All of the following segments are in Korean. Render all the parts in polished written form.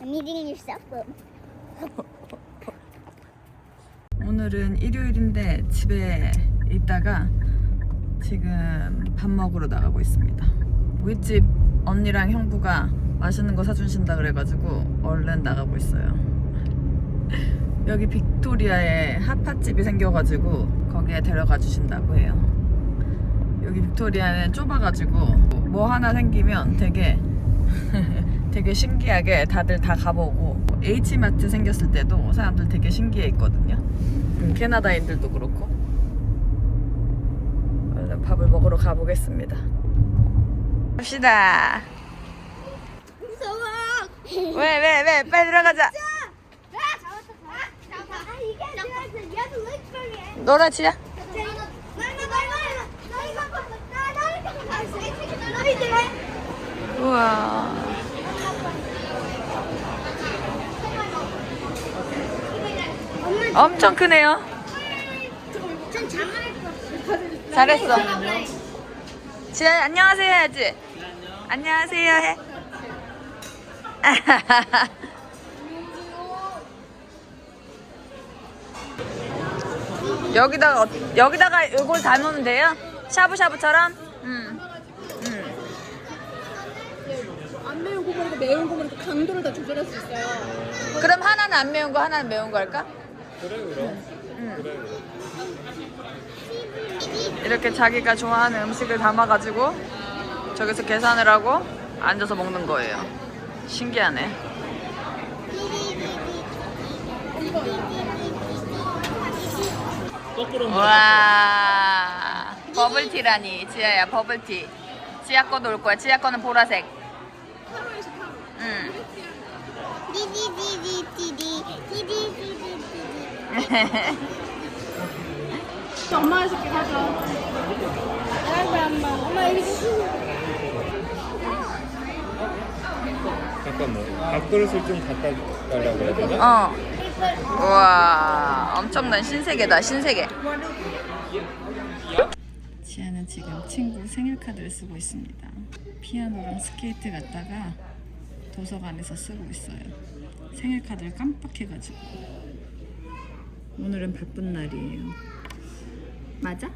Meeting yourself up. 오늘은 일요일인데 집에 있다가 지금 밥 먹으러 나가고 있습니다. 윗집 언니랑 형부가 맛있는 거 사주신다 그래가지고 얼른 나가고 있어요. 여기 빅토리아에 핫팟집이 생겨가지고 거기에 데려가 주신다고 해요. 여기 빅토리아는 좁아가지고 뭐 하나 생기면 되게 되게 신기하게 다들 다 가보고, H마트 생겼을 때도 사람들 되게 신기해 있거든요. 캐나다인들도 그렇고. 얼른 밥을 먹으러 가보겠습니다. 갑시다. 무서워. 왜 빨리 들어가자. 놀아 지야. 우와. 엄청 크네요. 잘했어. 지아 안녕하세요 해야지. 안녕하세요 해. 여기다가 이걸 담으면 돼요? 샤브샤브처럼? 안 매운 거 먹고 매운 거 먹고 강도를 다 조절할 수 있어요. 그럼 하나는 안 매운 거, 하나는 매운 거 할까? 그래 그럼. 그래. 이렇게 자기가 좋아하는 음식을 담아가지고 저기서 계산을 하고 앉아서 먹는 거예요. 신기하네. 거꾸로 와, 버블티라니. 지아야, 버블티. 지아 거도 올 거야. 지아 거는 보라색. 응. 엄마 해줄게 가자. 엄마 여기 잠깐만. 밥그릇을 좀 갖다 달라고 해야 되나? 우와, 엄청난 신세계다, 신세계. 지아는 지금 친구 생일 카드를 쓰고 있습니다. 피아노랑 스케이트 갔다가 도서관에서 쓰고 있어요. 생일 카드를 깜빡해가지고. 오늘은 바쁜 날이에요. 맞아?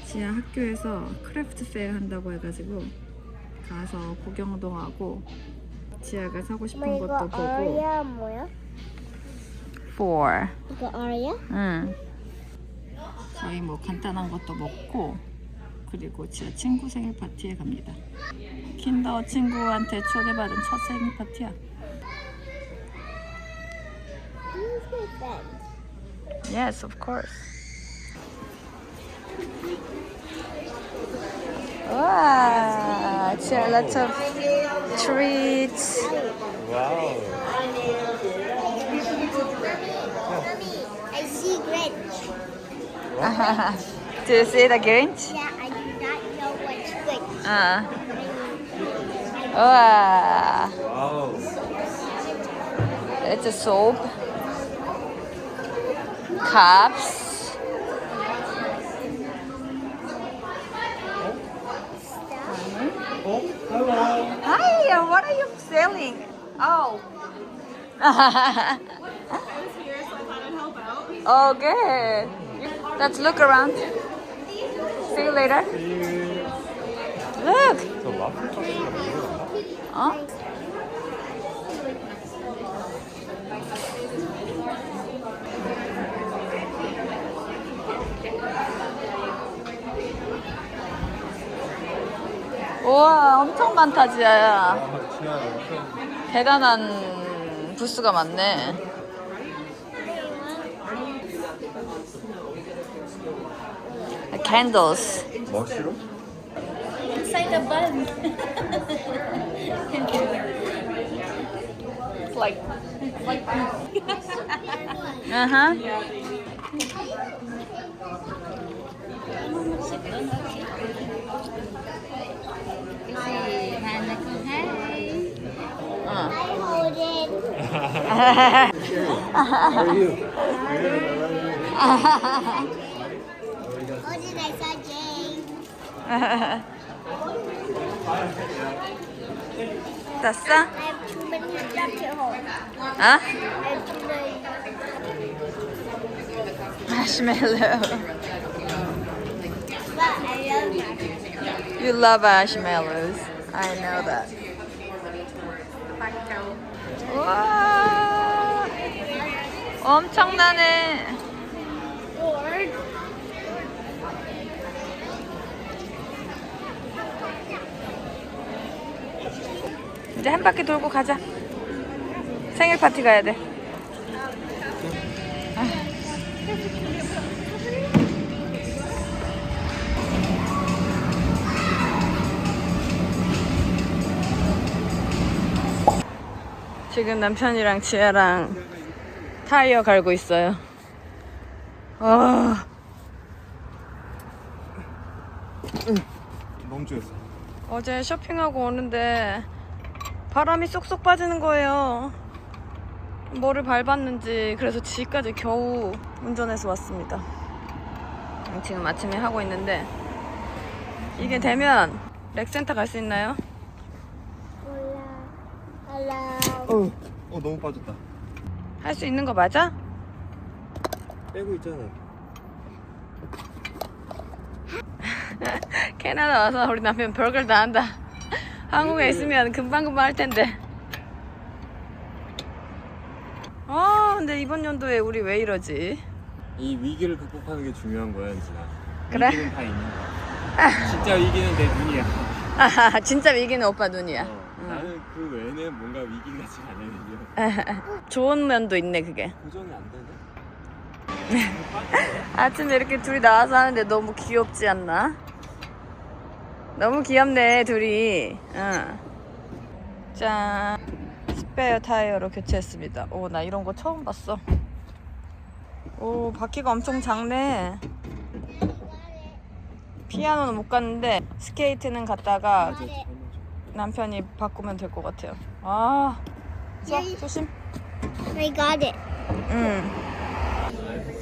지아 학교에서 크래프트 페어 한다고 해가지고 가서 구경도 하고, 지아가 사고 싶은 것도 보고. 아리야 뭐야? 4. 이거 아리야? 응. 저희 뭐 간단한 것도 먹고, 그리고 지아 친구 생일 파티에 갑니다. 킨더 친구한테 초대받은 첫 생일 파티야. Who's my friend? Yes, of course. Wow, 지아 lots of treats. 와우. Mommy, I see Grinch. Do you see the Grinch? Yeah, I do not know what's Grinch. Wow. 와우. It's a soap. Cups. Hi, what are you selling? Oh. Oh, good. Let's look around. See you later. Look. 저 와플 박스가 뭐야? 어? 우와, 엄청 많다, 지아야. 아, 지아 엄청. 대단한 부스가 많네. Candles. 머시룸? Inside the bun. like Uh-huh. I hold it. How are you? Hold it, I saw Jane. 됐어? I have two many stuff to hold. 아? And three. 마시멜로. But I love that. You love marshmallows. I know that. 와, 엄청나네. 이제 한 바퀴 돌고 가자. 생일 파티 가야 돼. 지금 남편이랑 지아랑 타이어 갈고 있어요. 멈추었어. 어제 쇼핑하고 오는데 바람이 쏙쏙 빠지는 거예요. 뭐를 밟았는지. 그래서 집까지 겨우 운전해서 왔습니다. 지금 아침에 하고 있는데 이게 되면 렉센터 갈 수 있나요? Hello. 너무 빠졌다. 할 수 있는 거 맞아? 빼고 있잖아. 캐나다 와서 우리 남편 별걸 다 한다. 한국에 있으면 금방금방 할 텐데. 근데 이번 연도에 우리 왜 이러지? 이 위기를 극복하는 게 중요한 거야, 진아. 그래? 위기는 다 있는 거야. 진짜 위기는 내 눈이야. 아, 진짜 위기는 오빠 눈이야. 나는 그 외에는 뭔가 위기가 지금 안 되는 좋은 면도 있네 그게. 고정이 안 되네. 아침에 이렇게 둘이 나와서 하는데 너무 귀엽지 않나? 너무 귀엽네 둘이. 응. 짠. 스페어 타이어로 교체했습니다. 오, 나 이런 거 처음 봤어. 오, 바퀴가 엄청 작네. 피아노는 못 갔는데 스케이트는 갔다가 남편이 바꾸면 될 것 같아요. 아, 자, 조심. I got it.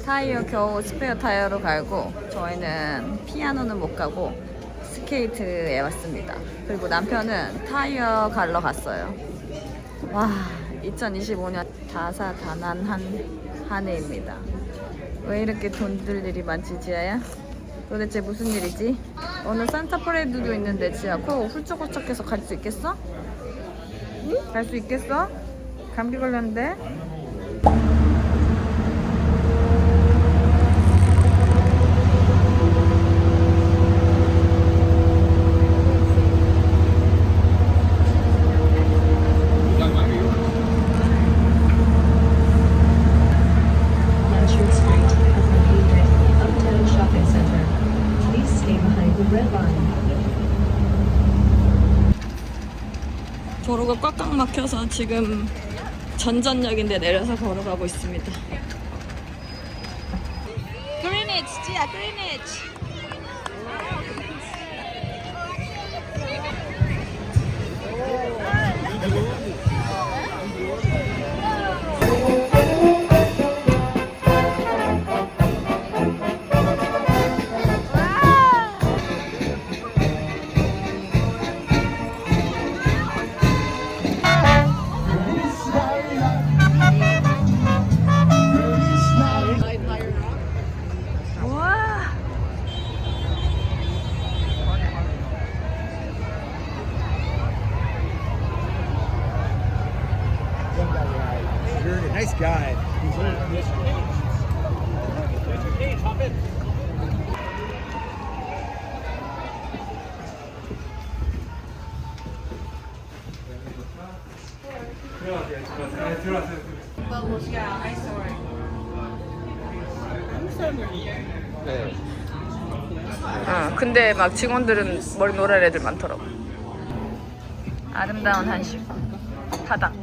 타이어 겨우 스페어 타이어로 갈고 저희는 피아노는 못 가고 스케이트에 왔습니다. 그리고 남편은 타이어 갈러 갔어요. 와, 2025년 다사다난한 한 해입니다. 왜 이렇게 돈 들 일이 많지, 지아야? 도대체 무슨 일이지? 오늘 산타 퍼레이드도 있는데 지아 코 훌쩍훌쩍해서 갈 수 있겠어? 응? 갈 수 있겠어? 감기 걸렸는데? Natural Street, Avenida, Uptown Shopping Center. Please stay behind the red line. 도로가 꽉꽉 막혀서 지금 전전역인데 내려서 걸어가고 있습니다. 그리니치, 지아, 그리니치. 우와. You're a nice guy. 네. 근데 막 직원들은 머리 노란 애들 많더라고. 아름다운 한식 바닥.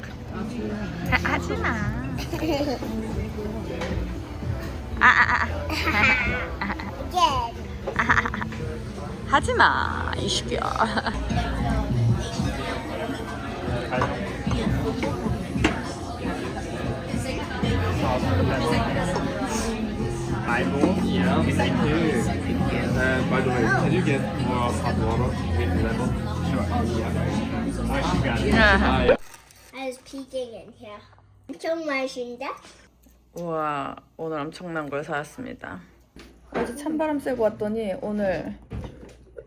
하지마. Again. 하지마 이 시기야. Yeah, thank you. By the way, can you get more hot water with lemon? Sure. Yeah. Nice, you got it. Uh-huh. Yeah. I was peeking in here. 엄청 맛있는데? 우와, 오늘 엄청난 걸 사왔습니다. 어제 찬바람 쐬고 왔더니 오늘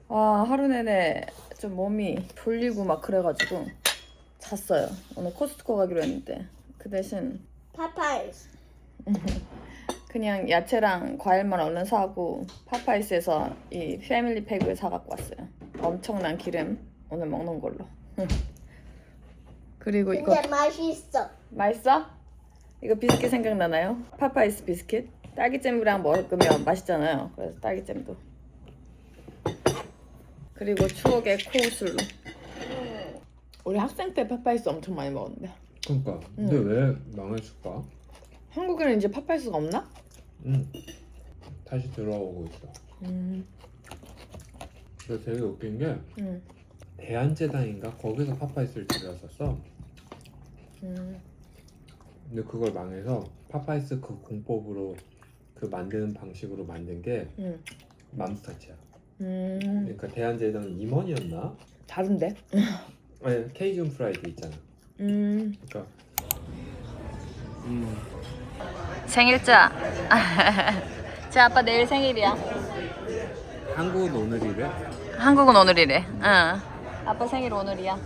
하루 내내 좀 몸이 졸리고 막 그래가지고 잤어요. 오늘 코스트코 가기로 했는데 그 대신 Popeyes. 그냥 야채랑 과일만 얼른 사고 파파이스에서 이 패밀리 팩을 사갖고 왔어요. 엄청난 기름 오늘 먹는 걸로. 그리고 이거 근데 맛있어. 맛있어? 이거 비스킷 생각나나요? 파파이스 비스킷? 딸기잼이랑 먹으면 맛있잖아요. 그래서 딸기잼도. 그리고 추억의 코우슬로. 우리 학생 때 파파이스 엄청 많이 먹었는데. 그러니까. 근데 왜 망했을까? 한국에는 이제 파파이스가 없나? 다시 들어오고 있어. 근데 되게 웃긴 게 대한제당인가 거기서 파파이스를 들여왔었어. 근데 그걸 망해서 파파이스 그 공법으로 그 만드는 방식으로 만든 게 맘스터치야. 그러니까 대한제당 임원이었나? 다른데? 아니 케이준 프라이드 있잖아. 그러니까 생일자. 제 아빠 내일 생일이야. 한국은 오늘이래. 한국은 오늘이래. 응. 아빠 생일 오늘이야.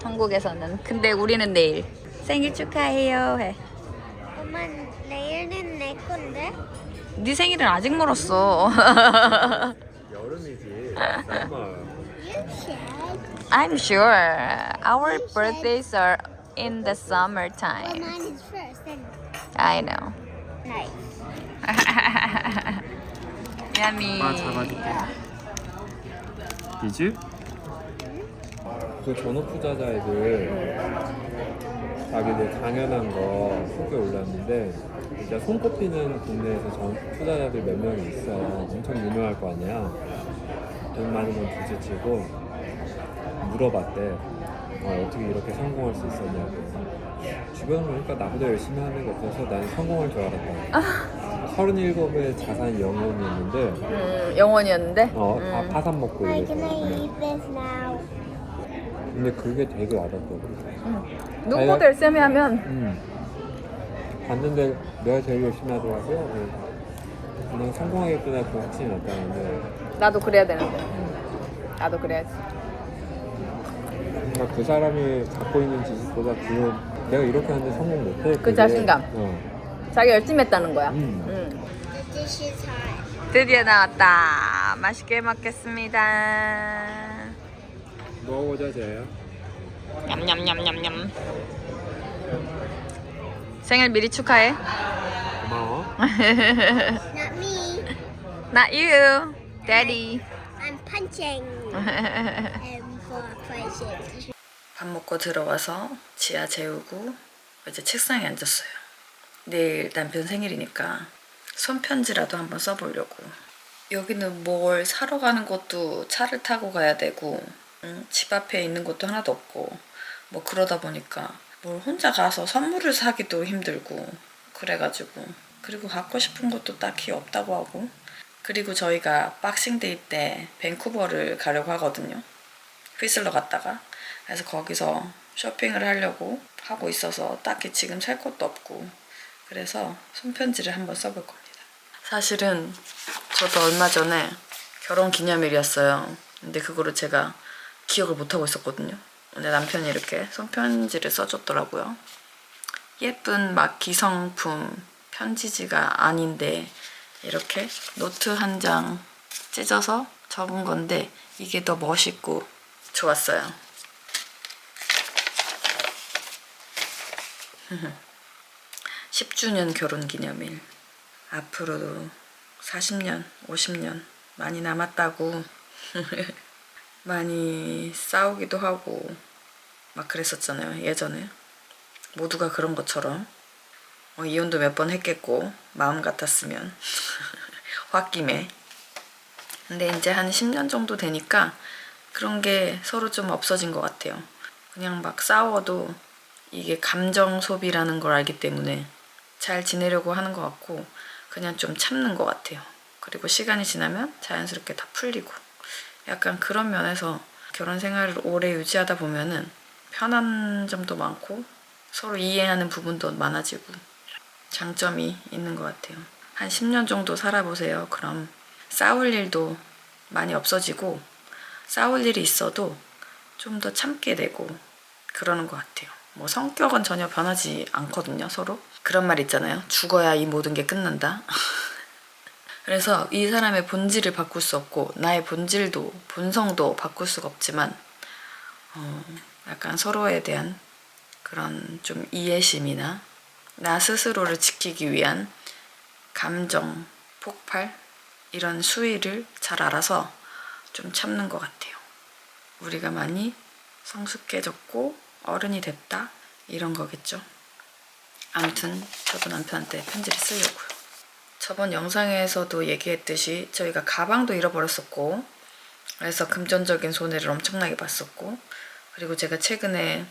한국에서는. 근데 우리는 내일. 생일 축하해요 해. 엄마 내일은 내 건데? 네 생일은 아직 멀었어. 여름이지. 썸머. You should. I'm sure our birthdays are in the Well, summertime. mine is first. Then I know. nice. Yummy. 이지? 그 전업 투자자 애들 자기들 강연한 거 후기에 올렸는데 진짜 손꼽히는 국내에서 전 투자자들 몇 명이 있어. 엄청 유명할 거 아니야. 돈 많은 건 둘째치고 물어봤대. 어떻게 이렇게 성공할 수 있었냐고. 주변 보니까 나보다 열심히 하는 게 없어서 난 성공할 줄 알았다. 37의 자산이 영원이었는데 영원이었는데? 다 파산 먹고 Why 이랬어. can I eat this now? 근데 그게 되게 와닿더라고. 누구보다 열심히 하면 봤는데 내가 제일 열심히 하더라고요. 그래서 그냥 성공하겠구나 그 확신이 났다는데 나도 그래야 되는데. 나도 그래야지. 뭔가 그 사람이 갖고 있는 지식보다 내가 이렇게 하는데 성공 못해. 그 자신감. 자기 열심히 했다는 거야. The dish is hot. 드디어 나왔다. 맛있게 먹겠습니다. 먹어보자 쟤야. 냠냠냠냠냠. 생일 미리 축하해. 고마워. Not me. Not you, Daddy. I'm punching. For prices. 밥 먹고 들어와서 지아 재우고 이제 책상에 앉았어요. 내일 남편 생일이니까 손편지라도 한번 써보려고. 여기는 뭘 사러 가는 것도 차를 타고 가야 되고 집 앞에 있는 것도 하나도 없고 뭐 그러다 보니까 뭘 혼자 가서 선물을 사기도 힘들고 그래가지고 그리고 갖고 싶은 것도 딱히 없다고 하고 그리고 저희가 박싱데이 때 밴쿠버를 가려고 하거든요. 휘슬러 갔다가 그래서 거기서 쇼핑을 하려고 하고 있어서 딱히 지금 살 것도 없고 그래서 손편지를 한번 써볼 겁니다. 사실은 저도 얼마 전에 결혼 기념일이었어요. 근데 그거를 제가 기억을 못하고 있었거든요. 근데 남편이 이렇게 손편지를 써줬더라고요. 예쁜 막 기성품 편지지가 아닌데 이렇게 노트 한 장 찢어서 적은 건데 이게 더 멋있고 좋았어요. 10주년 결혼 기념일. 앞으로도 40년, 50년 많이 남았다고 많이 싸우기도 하고 막 그랬었잖아요, 예전에. 모두가 그런 것처럼 이혼도 몇 번 했겠고 마음 같았으면 홧김에. 근데 이제 한 10년 정도 되니까 그런 게 서로 좀 없어진 것 같아요. 그냥 막 싸워도 이게 감정 소비라는 걸 알기 때문에 잘 지내려고 하는 것 같고 그냥 좀 참는 것 같아요. 그리고 시간이 지나면 자연스럽게 다 풀리고 약간 그런 면에서 결혼 생활을 오래 유지하다 보면은 편한 점도 많고 서로 이해하는 부분도 많아지고 장점이 있는 것 같아요. 한 10년 정도 살아보세요. 그럼 싸울 일도 많이 없어지고 싸울 일이 있어도 좀 더 참게 되고 그러는 것 같아요. 뭐 성격은 전혀 변하지 않거든요, 서로. 그런 말 있잖아요. 죽어야 이 모든 게 끝난다. 그래서 이 사람의 본질을 바꿀 수 없고 나의 본질도 본성도 바꿀 수가 없지만 약간 서로에 대한 그런 좀 이해심이나 나 스스로를 지키기 위한 감정 폭발 이런 수위를 잘 알아서 좀 참는 것 같아요. 우리가 많이 성숙해졌고 어른이 됐다 이런 거겠죠. 아무튼 저도 남편한테 편지를 쓰려고요. 저번 영상에서도 얘기했듯이 저희가 가방도 잃어버렸었고 그래서 금전적인 손해를 엄청나게 봤었고 그리고 제가 최근에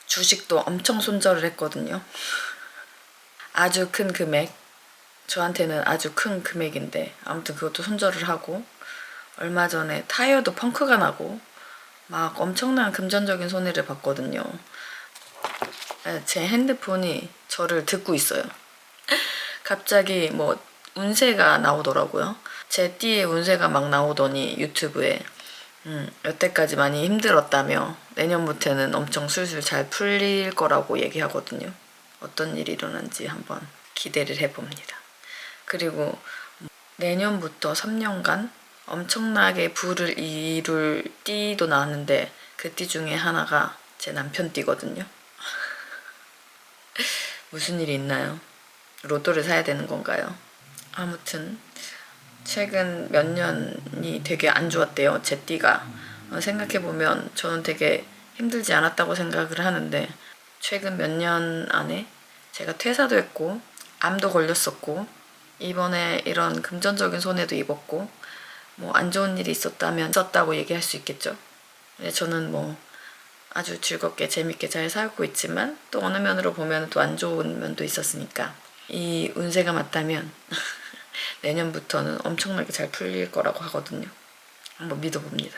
주식도 엄청 손절을 했거든요. 아주 큰 금액, 저한테는 아주 큰 금액인데 아무튼 그것도 손절을 하고 얼마 전에 타이어도 펑크가 나고 막 엄청난 금전적인 손해를 봤거든요. 제 핸드폰이 저를 듣고 있어요. 갑자기 뭐 운세가 나오더라고요. 제 띠에 운세가 막 나오더니 유튜브에 여태까지 많이 힘들었다며 내년부터는 엄청 술술 잘 풀릴 거라고 얘기하거든요. 어떤 일이 일어난지 한번 기대를 해봅니다. 그리고 내년부터 3년간 엄청나게 부를 이룰 띠도 나왔는데 그 띠 중에 하나가 제 남편 띠거든요. 무슨 일이 있나요? 로또를 사야 되는 건가요? 아무튼 최근 몇 년이 되게 안 좋았대요. 제 띠가. 생각해보면 저는 되게 힘들지 않았다고 생각을 하는데 최근 몇 년 안에 제가 퇴사도 했고 암도 걸렸었고 이번에 이런 금전적인 손해도 입었고 뭐 안 좋은 일이 있었다고 얘기할 수 있겠죠. 근데 저는 뭐 아주 즐겁게 재밌게 잘 살고 있지만 또 어느 면으로 보면 또 안 좋은 면도 있었으니까 이 운세가 맞다면 내년부터는 엄청나게 잘 풀릴 거라고 하거든요. 한번 믿어봅니다.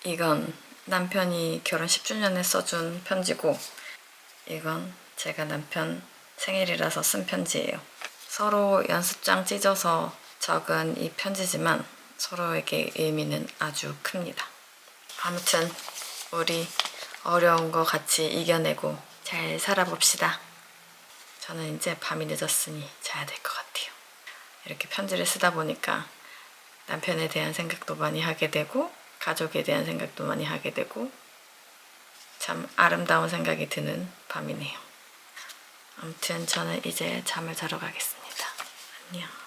이건 남편이 결혼 10주년에 써준 편지고 이건 제가 남편 생일이라서 쓴 편지예요. 서로 연습장 찢어서 적은 이 편지지만 서로에게 의미는 아주 큽니다. 아무튼 우리 어려운 거 같이 이겨내고 잘 살아봅시다. 저는 이제 밤이 늦었으니 자야 될 것 같아요. 이렇게 편지를 쓰다 보니까 남편에 대한 생각도 많이 하게 되고 가족에 대한 생각도 많이 하게 되고 참 아름다운 생각이 드는 밤이네요. 아무튼 저는 이제 잠을 자러 가겠습니다. 안녕.